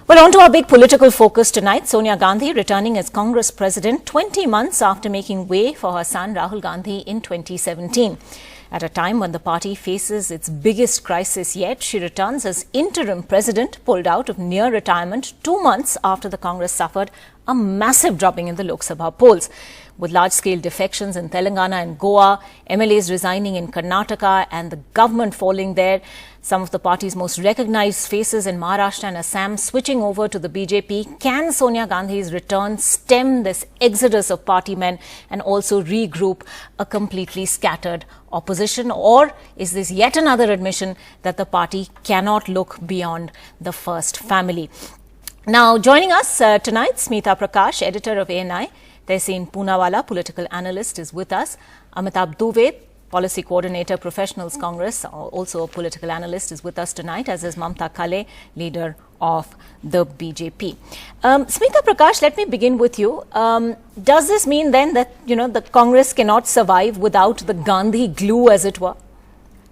Well, on to our big political focus tonight. Sonia Gandhi returning as Congress President 20 months after making way for her son Rahul Gandhi in 2017. At a time when the party faces its biggest crisis yet, she returns as interim president, pulled out of near retirement 2 months after the Congress suffered a massive drubbing in the Lok Sabha polls. With large-scale defections in Telangana and Goa, MLAs resigning in Karnataka and the government falling there, some of the party's most recognized faces in Maharashtra and Assam switching over to the BJP, can Sonia Gandhi's return stem this exodus of party men and also regroup a completely scattered opposition? Or is this yet another admission that the party cannot look beyond the first family? Now, joining us tonight, Smita Prakash, editor of ANI, Tehseen Poonawala, political analyst, is with us. Amitabh Dubey, policy coordinator, Professionals Congress, also a political analyst, is with us tonight, as is Mamta Kale, leader of the BJP. Smita Prakash, let me begin with you. Does this mean then that, the Congress cannot survive without the Gandhi glue, as it were?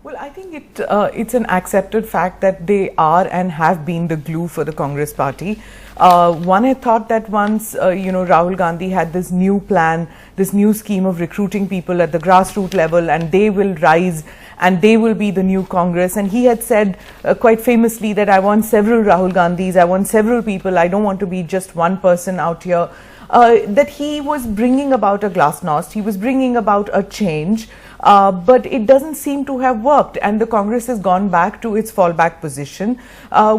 Well, I think it's an accepted fact that they are and have been the glue for the Congress party. One had thought that once, Rahul Gandhi had this new plan, this new scheme of recruiting people at the grassroots level, and they will rise and they will be the new Congress. And he had said quite famously that I want several Rahul Gandhis, I want several people, I don't want to be just one person out here. That he was bringing about a glasnost, he was bringing about a change, but it doesn't seem to have worked, and the Congress has gone back to its fallback position,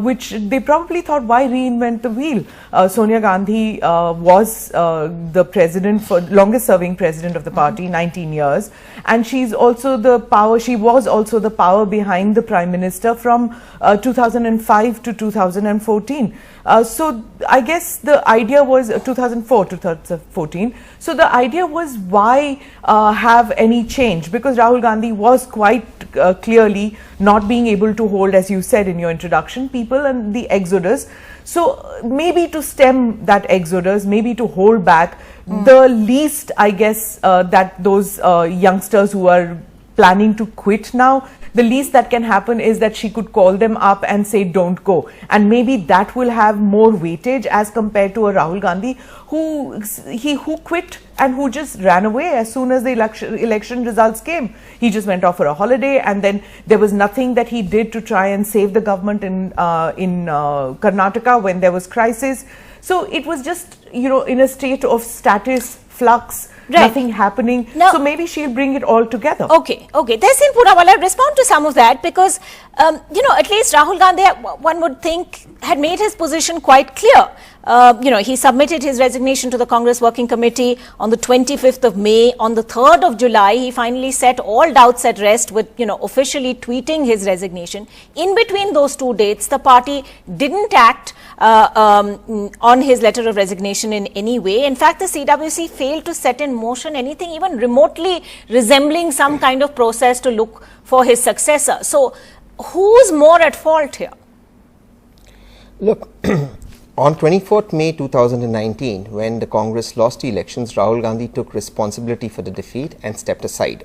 which they probably thought, why reinvent the wheel? Sonia Gandhi was the president, for longest serving president of the party, 19 years, and she was also the power behind the Prime Minister from 2005 to 2014. So I guess the idea was 2004 to 2014. So the idea was, why have any change? Because Rahul Gandhi was quite clearly not being able to hold, as you said in your introduction, people and the exodus. So maybe to stem that exodus, maybe to hold back, the least, I guess, that those youngsters who are planning to quit now, the least that can happen is that she could call them up and say, don't go. And maybe that will have more weightage as compared to a Rahul Gandhi who quit and who just ran away as soon as the election results came. He just went off for a holiday, and then there was nothing that he did to try and save the government in Karnataka when there was crisis. So it was just, in a state of status, flux, right, nothing happening. Now, so maybe she'll bring it all together. Okay. Tehseen Poonawala, respond to some of that, because, at least Rahul Gandhi, one would think, had made his position quite clear. He submitted his resignation to the Congress Working Committee on the 25th of May. On the 3rd of July, he finally set all doubts at rest with, officially tweeting his resignation. In between those two dates, the party didn't act on his letter of resignation in any way. In fact, the CWC failed to set in motion anything even remotely resembling some kind of process to look for his successor. So, who's more at fault here? Look, on 24th May 2019, when the Congress lost the elections, Rahul Gandhi took responsibility for the defeat and stepped aside.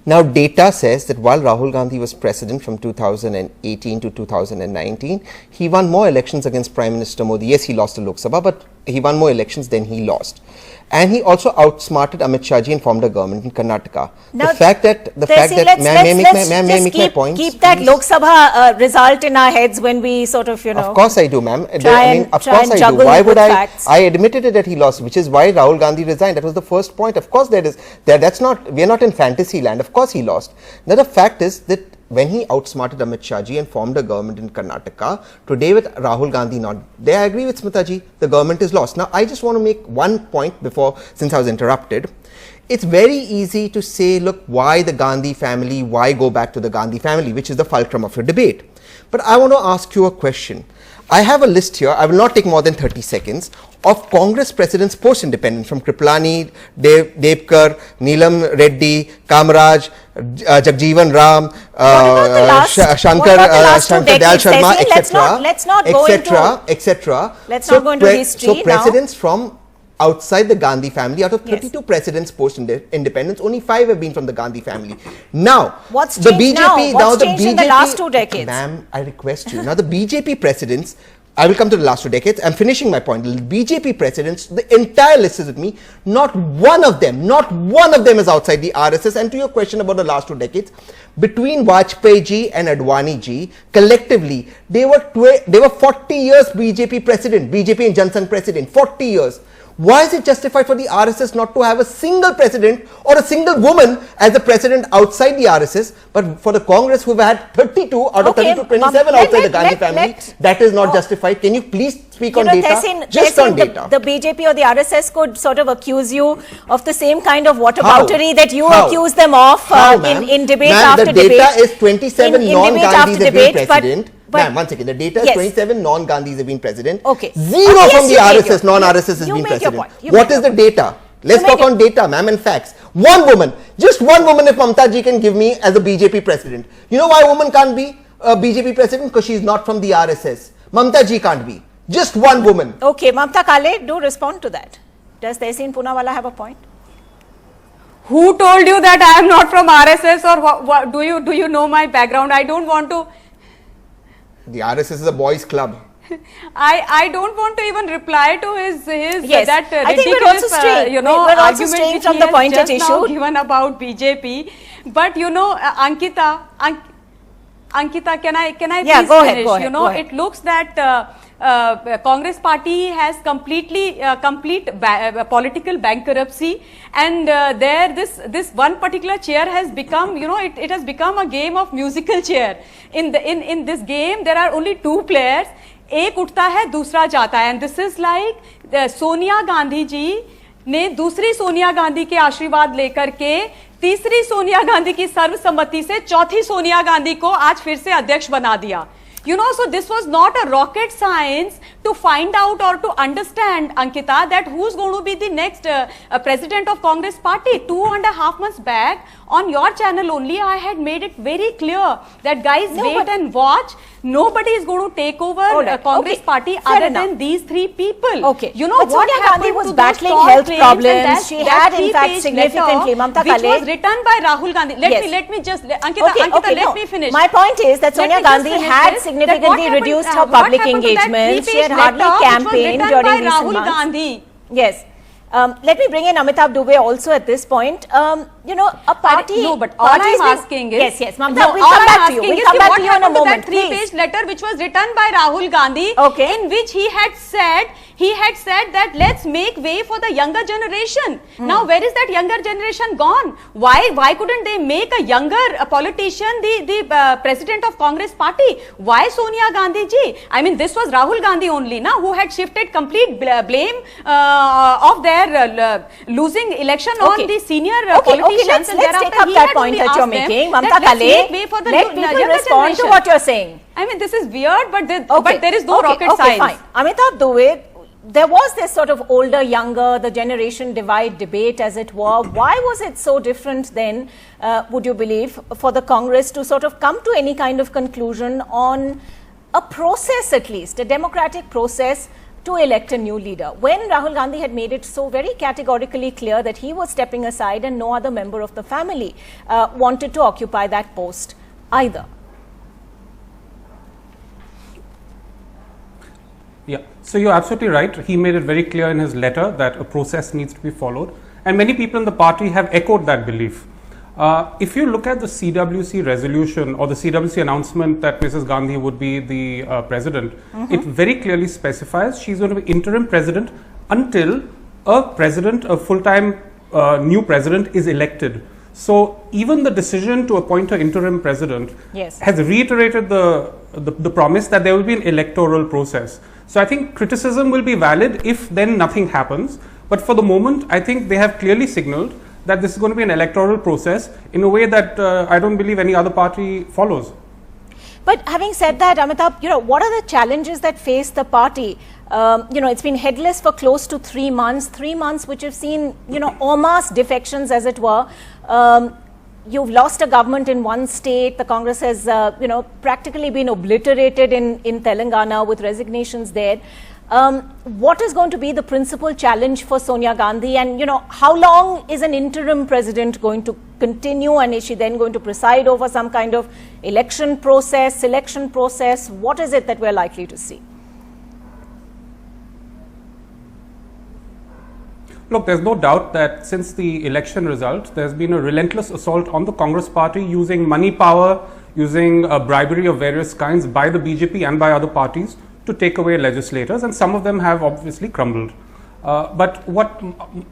Now, data says that while Rahul Gandhi was president from 2018 to 2019, he won more elections against Prime Minister Modi. Yes, he lost the Lok Sabha, but he won more elections than he lost. And he also outsmarted Amit Shah ji and formed a government in Karnataka. Now, may I make my point? Keep that Lok Sabha result in our heads when we sort of, Of course I do, ma'am. Of course I do. Why would I? I admitted that he lost, which is why Rahul Gandhi resigned. That was the first point. Of course that's not, we are not in fantasy land. Of course he lost. Now the fact is that when he outsmarted Amit Shah ji and formed a government in Karnataka, today with Rahul Gandhi not there, I agree with Smita ji, the government is lost. Now, I just want to make one point since I was interrupted. It's very easy to say, look, why the Gandhi family, why go back to the Gandhi family, which is the fulcrum of your debate. But I want to ask you a question. I have a list here, I will not take more than 30 seconds, of Congress presidents post-independence, from Kripalani, Devkar, Neelam Reddy, Kamaraj, Jagjeevan Ram, Shankar Dayal Sharma, etc. Let's not go into history. So presidents from outside the Gandhi family, out of 32 presidents post-independence, only 5 have been from the Gandhi family. Now, what's changed now? What's changed in the last 2 decades? Ma'am, I request you. Now, the BJP presidents I will come to the last 2 decades. I'm finishing my point. BJP presidents, the entire list is with me. Not one of them is outside the RSS. And to your question about the last 2 decades, between Vajpayee ji and Advani ji, collectively, they were 40 years BJP president, BJP and Jansangh president, 40 years. Why is it justified for the RSS not to have a single president or a single woman as the president outside the RSS, but for the Congress who have had 32 out of 32, 27 outside the Gandhi family, that is not justified. Can you please speak on data? Just on data. The BJP or the RSS could sort of accuse you of the same kind of whataboutery that you accuse them of in debate after debate. The data is 27 non-Gandhis have been president. Ma'am, 1 second. The data is 27 non-Gandhis have been president. Okay. 0 from the RSS, non-RSS has been president. What is the data? Let's talk on data, ma'am, and facts. One woman, just one woman if Mamta ji can give me as a BJP president. You know why a woman can't be a BJP president? Because she's not from the RSS. Mamta ji can't be. Just one woman. Okay, Mamta Kale, do respond to that. Does Tehseen Poonawalla have a point? Who told you that I am not from RSS, or do you know my background? I don't want to. The RSS is a boys' club. I don't want to even reply to his yes. that ridiculous, I think we're also straying, argument also straying from the pointed issue given about BJP. But Ankita, can I please go finish? Ahead, go ahead. It looks that Congress party has complete political bankruptcy, and this one particular chair has become, it has become a game of musical chair. In this game, there are only 2 players. एक उठता है, दूसरा जाता है, and this is like Sonia Gandhi ji ने दूसरी सोनिया गांधी के आशीर्वाद लेकर के तीसरी सोनिया गांधी की सर्वसम्मति से चौथी सोनिया गांधी को आज फिर से अध्यक्ष बना दिया. So this was not a rocket science to find out or to understand, Ankita, that who's going to be the next president of Congress party. 2.5 months back, on your channel only, I had made it very clear that guys, wait and watch. Nobody is going to take over Congress party other than these 3 people. Okay. But Sonia Gandhi was battling health problems. She had, in fact, significantly, Mamta Kale, which was written by Rahul Gandhi. Let me just, Ankita, let me finish. My point is that Sonia Gandhi had significantly reduced her public engagements. She had hardly campaigned during recent months. Gandhi. Yes. Let me bring in Amitabh Dubey also at this point. A party. No, but all I am asking is. Yes, Mamta, we'll come back to you. We'll come back to you in a moment. That 3-page letter which was written by Rahul Gandhi, in which he had said that let's make way for the younger generation. Now, where is that younger generation gone? Why couldn't they make a younger politician the president of Congress party? Why Sonia Gandhi ji? I mean, this was Rahul Gandhi only, who had shifted complete blame of their losing election on the senior politicians. Let's take up that point that you're making. Mamta Kale, let people respond to what you're saying. I mean, this is weird, but there is no rocket science. Fine. Amitabh Dubey, there was this sort of older, younger, the generation divide debate, as it were. Why was it so different then, would you believe, for the Congress to sort of come to any kind of conclusion on a process, at least, a democratic process to elect a new leader, when Rahul Gandhi had made it so very categorically clear that he was stepping aside and no other member of the family wanted to occupy that post either? Yeah, so you're absolutely right. He made it very clear in his letter that a process needs to be followed, and many people in the party have echoed that belief. If you look at the CWC resolution or the CWC announcement that Mrs. Gandhi would be the president, it very clearly specifies she's going to be interim president until a full-time new president is elected. So even the decision to appoint an interim president has reiterated the promise that there will be an electoral process. So I think criticism will be valid if then nothing happens. But for the moment, I think they have clearly signaled that this is going to be an electoral process in a way that I don't believe any other party follows. But having said that, Amitabh, what are the challenges that face the party? It's been headless for close to 3 months, 3 months which have seen, en masse defections, as it were. You've lost a government in one state. The Congress has, practically been obliterated in Telangana with resignations there. What is going to be the principal challenge for Sonia Gandhi, and how long is an interim president going to continue, and is she then going to preside over some kind of election process, selection process? What is it that we're likely to see? Look, there's no doubt that since the election result, there's been a relentless assault on the Congress party using money power, using bribery of various kinds by the BJP and by other parties to take away legislators, and some of them have obviously crumbled. But what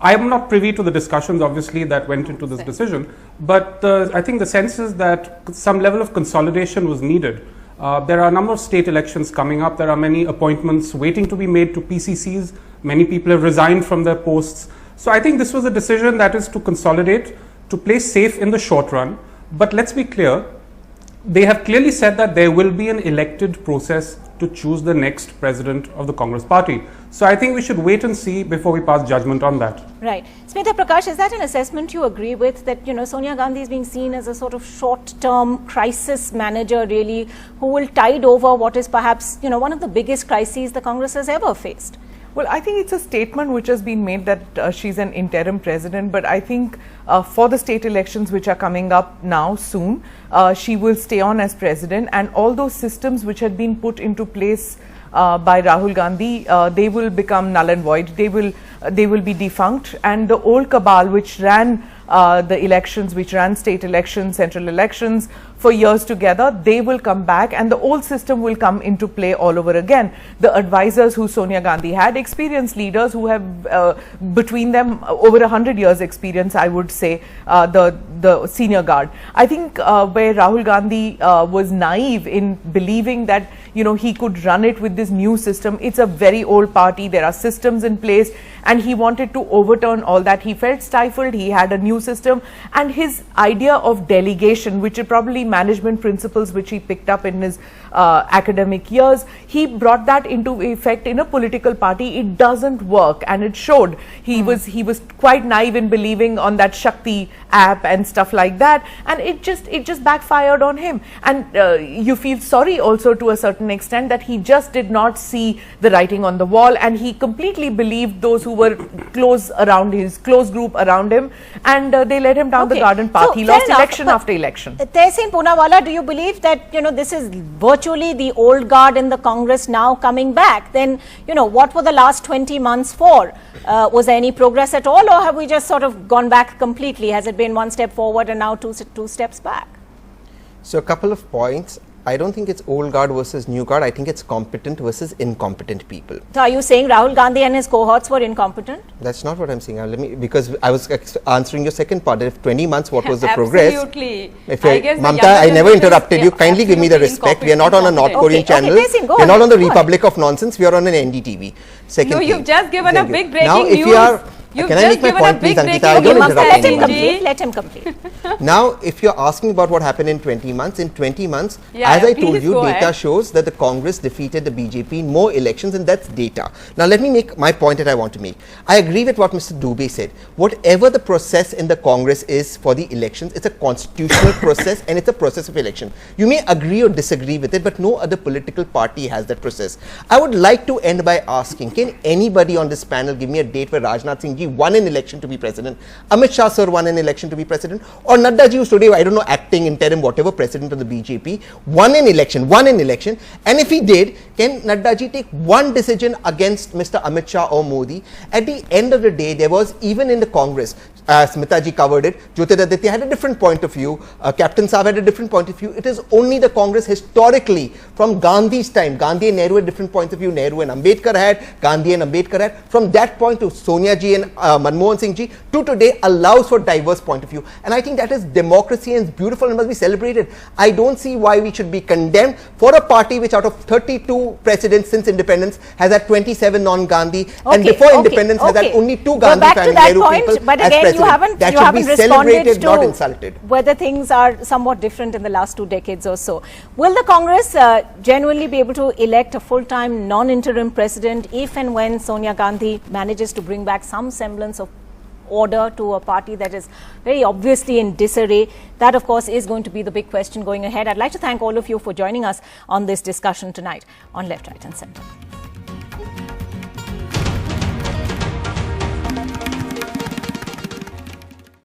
I am not privy to the discussions obviously that went into this decision, but I think the sense is that some level of consolidation was needed. There are a number of state elections coming up. There are many appointments waiting to be made to PCCs. Many people have resigned from their posts. So I think this was a decision that is to consolidate, to play safe in the short run. But let's be clear, they have clearly said that there will be an elected process to choose the next president of the Congress party. So I think we should wait and see before we pass judgment on that. Right. Smita Prakash, is that an assessment you agree with, that, Sonia Gandhi is being seen as a sort of short-term crisis manager really, who will tide over what is perhaps, one of the biggest crises the Congress has ever faced? Well, I think it's a statement which has been made that she's an interim president, but I think for the state elections which are coming up now soon, she will stay on as president, and all those systems which had been put into place by Rahul Gandhi, they will become null and void. They will be defunct, and the old cabal which ran the elections, which ran state elections, central elections for years together, they will come back, and the old system will come into play all over again. The advisors who Sonia Gandhi had, experienced leaders who have between them over 100 years experience, I would say, the senior guard. I think where Rahul Gandhi was naive in believing that he could run it with this new system. It's a very old party, there are systems in place, and he wanted to overturn all that. He felt stifled, he had a new system, and his idea of delegation, which are probably management principles which he picked up in his academic years, he brought that into effect in a political party. It doesn't work, and it showed. He was quite naive in believing on that Shakti app and stuff like that, and it just backfired on him. And you feel sorry also to a certain extent that he just did not see the writing on the wall, and he completely believed those who were close around his close group around him, and they led him down the garden path. So he lost election after election. Tehseen Poonawalla, do you believe that this is virtually the old guard in the Congress now coming back? Then what were the last 20 months for? Was there any progress at all, or have we just sort of gone back completely? Has it been one step forward and now two steps back? So a couple of points. I don't think it's old guard versus new guard. I think it's competent versus incompetent people. So are you saying Rahul Gandhi and his cohorts were incompetent? That's not what I'm saying. Because I was answering your second part. If 20 months, what was the progress? Absolutely. Mamta, I never interrupted you. Kindly give me the respect. We are not on a North Korean channel. We are not on the Republic of Nonsense. We are on an NDTV. Second thing. You've just given a big breaking now, if news. You are, can I make my point, please, Ankita? I don't interrupt. Let him complete. Now, if you're asking about what happened in 20 months, as I told you, data shows that the Congress defeated the BJP in more elections, and that's data. Now, let me make my point that I want to make. I agree with what Mr. Dubey said. Whatever the process in the Congress is for the elections, it's a constitutional process, and it's a process of election. You may agree or disagree with it, but no other political party has that process. I would like to end by asking, can anybody on this panel give me a date where Rajnath Singh ji won an election to be president, Amit Shah sir won an election to be president, or Nadda ji, who's today, I don't know, acting interim, whatever, president of the BJP, won an election, and if he did, can Nadda ji take one decision against Mr. Amit Shah or Modi? At the end of the day, there was, even in the Congress, Smita ji covered it, Jyotiraditya had a different point of view, Captain Saab had a different point of view. It is only the Congress historically, from Gandhi's time, Gandhi and Nehru had different points of view, Nehru and Ambedkar had, Gandhi and Ambedkar had, from that point to Sonia ji and Manmohan Singh ji, to today, allows for diverse point of view. And I think that is democracy and it's beautiful and must be celebrated. I don't see why we should be condemned for a party which out of 32 presidents since independence has had 27 non-Gandhi, and before independence has had only 2 Gandhi family Nehru people but as again, president. you haven't be responded to not insulted. Whether things are somewhat different in the last 2 decades or so. Will the Congress genuinely be able to elect a full-time non-interim president if and when Sonia Gandhi manages to bring back some semblance of order to a party that is very obviously in disarray? That, of course, is going to be the big question going ahead. I'd like to thank all of you for joining us on this discussion tonight on Left, Right and Centre.